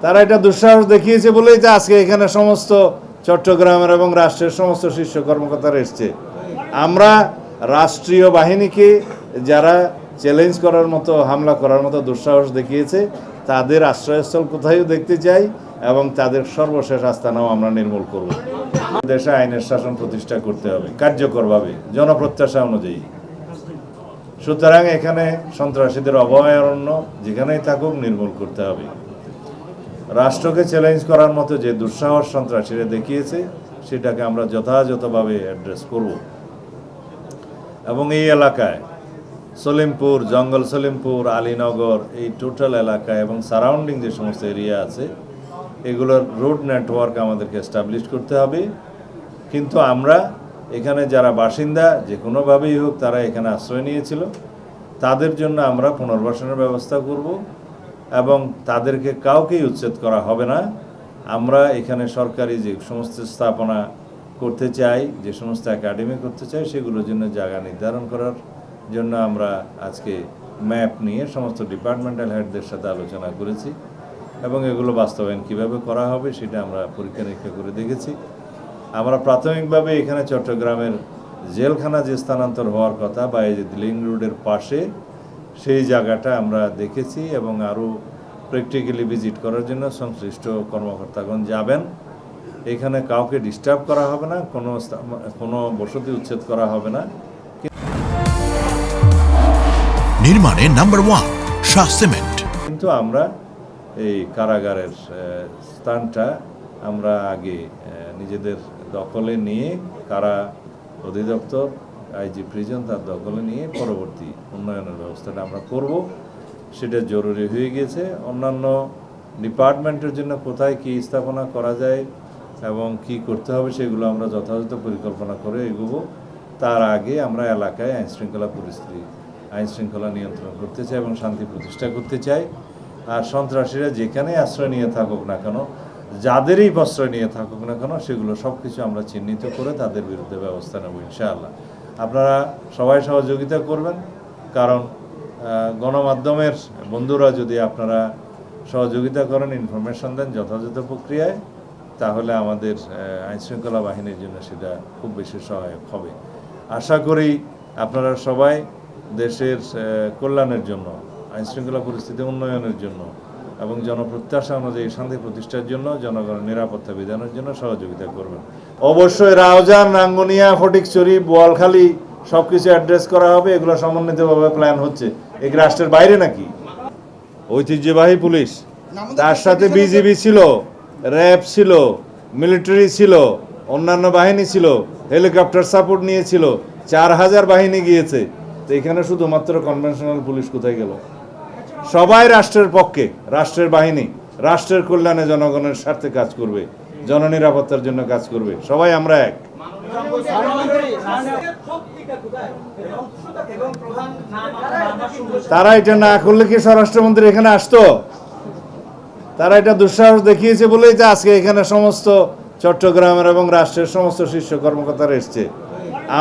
তারা এটা দুঃসাহস দেখিয়েছে বলেই তো আজকে এখানে সমস্ত চট্টগ্রামের এবং রাষ্ট্রের সমস্ত শীর্ষ কর্মকর্তারা এসছে। আমরা রাষ্ট্রীয় বাহিনীকে যারা চ্যালেঞ্জ করার মতো, হামলা করার মতো দুঃসাহস দেখিয়েছে, তাদের আশ্রয়স্থল কোথায়ও দেখতে চাই এবং তাদের সর্বশেষ আস্তানাও আমরা নির্মূল করব। দেশে আইনের শাসন প্রতিষ্ঠা করতে হবে কার্যকরভাবে, জনপ্রত্যাশা অনুযায়ী। সুতরাং এখানে সন্ত্রাসীদের অভয়ারণ্য যেখানেই থাকুক নির্মূল করতে হবে। রাষ্ট্রকে চ্যালেঞ্জ করার মতো যে দুঃসাহস সন্ত্রাসীরা দেখিয়েছে সেটাকে আমরা যথাযথভাবে অ্যাড্রেস করব। এবং এই এলাকায় সলিমপুর, জঙ্গল সলিমপুর, আলীনগর, এই টোটাল এলাকা এবং সারাউন্ডিং যে সমস্ত এরিয়া আছে এগুলোর রোড নেটওয়ার্ক আমাদেরকে এস্টাবলিশ করতে হবে। কিন্তু আমরা এখানে যারা বাসিন্দা যে কোনোভাবেই হোক তারা এখানে আশ্রয় নিয়েছিল, তাদের জন্য আমরা পুনর্বাসনের ব্যবস্থা করব এবং তাদেরকে কাউকেই উচ্ছেদ করা হবে না। আমরা এখানে সরকারি যে সমস্ত স্থাপনা করতে চাই, যে সমস্ত একাডেমি করতে চাই, সেগুলোর জন্য জায়গা নির্ধারণ করার জন্য আমরা আজকে ম্যাপ নিয়ে সমস্ত ডিপার্টমেন্টাল হেডদের সাথে আলোচনা করেছি এবং এগুলো বাস্তবায়ন কীভাবে করা হবে সেটা আমরা পরীক্ষা নিরীক্ষা করে দেখেছি। আমরা প্রাথমিকভাবে এখানে চট্টগ্রামের জেলখানা যে স্থানান্তর হওয়ার কথা বা এই যে লিং রোডের পাশে সেই জায়গাটা আমরা দেখেছি এবং আরও প্র্যাকটিক্যালি ভিজিট করার জন্য সংশ্লিষ্ট কর্মকর্তাগণ যাবেন। এখানে কাউকে ডিস্টার্ব করা হবে না, কোনো বসতি উচ্ছেদ করা হবে না। নির্মাণে নাম্বার 1 শাহ সিমেন্ট। কিন্তু আমরা এই কারাগারের স্থানটা আমরা আগে নিজেদের দখলে নিয়ে, কারা অধিদপ্তর, আইজি প্রিজন তার দখলে নিয়ে পরবর্তী উন্নয়নের ব্যবস্থাটা আমরা করব। সেটা জরুরি হয়ে গিয়েছে। অন্যান্য ডিপার্টমেন্টের জন্য কোথায় কী স্থাপনা করা যায় এবং কি করতে হবে সেগুলো আমরা যথাযথ পরিকল্পনা করে এগোবো। তার আগে আমরা এলাকায় আইন শৃঙ্খলা নিয়ন্ত্রণ করতে চাই এবং শান্তি প্রতিষ্ঠা করতে চাই। আর সন্ত্রাসীরা যেখানে আশ্রয় নিয়ে থাকুক না কেন, যাদেরই প্রশ্রয় নিয়ে থাকুক না কেন, সেগুলো সব কিছু আমরা চিহ্নিত করে তাদের বিরুদ্ধে ব্যবস্থা নেব ইনশাআল্লাহ। আপনারা সবাই সহযোগিতা করবেন, কারণ গণমাধ্যমের বন্ধুরা যদি আপনারা সহযোগিতা করেন, ইনফরমেশন দেন যথাযথ প্রক্রিয়ায়, তাহলে আমাদের আইনশৃঙ্খলা বাহিনীর জন্য সেটা খুব বেশি সহায়ক হবে। আশা করি আপনারা সবাই দেশের কল্যাণের জন্য, আইনশৃঙ্খলা পরিস্থিতি উন্নয়নের জন্য এবং জনপ্রত্যাশা অনুযায়ী শান্তি প্রতিষ্ঠার জন্য, জনগণের নিরাপত্তা বিধানের জন্য সহযোগিতা করবেন। অবশ্যই রাউজান, রাঙ্গুনিয়া, ফটিকছড়ি, বোয়ালখালী সব কিছু অ্যাড্রেস করা হবে। এগুলো সমন্বিতভাবে প্ল্যান হচ্ছে। এগুলো রাষ্ট্রের বাইরে নাকি? ঐতিহ্যবাহী পুলিশ, তার সাথে বিজিবি ছিল, র্যাব ছিল, মিলিটারি ছিল, অন্যান্য বাহিনী ছিল, হেলিকপ্টার সাপোর্ট নিয়েছিল, 4000 বাহিনী গিয়েছে। তো এখানে শুধুমাত্র কনভেনশনাল পুলিশ কোথায় গেল? সবাই রাষ্ট্রের পক্ষে, রাষ্ট্রের বাহিনী রাষ্ট্রের কল্যাণে, জনগণের স্বার্থে কাজ করবে, জননিরাপত্তার জন্য কাজ করবে। সবাই আমরা এক। তারা এটা না করলে কি স্বরাষ্ট্রমন্ত্রী এখানে আসতো? তারা এটা দুঃসাহস দেখিয়েছে বলেই তো আজকে এখানে সমস্ত চট্টগ্রামের এবং রাষ্ট্রের সমস্ত শীর্ষ কর্মকর্তারা এসছে।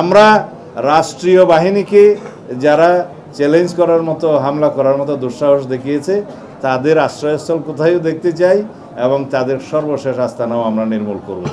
আমরা রাষ্ট্রীয় বাহিনীকে যারা চ্যালেঞ্জ করার মতো, হামলা করার মতো দুঃসাহস দেখিয়েছে, তাদের আশ্রয়স্থল কোথায়ও দেখতে চাই এবং তাদের সর্বশেষ আস্তানাও আমরা নির্মূল করব।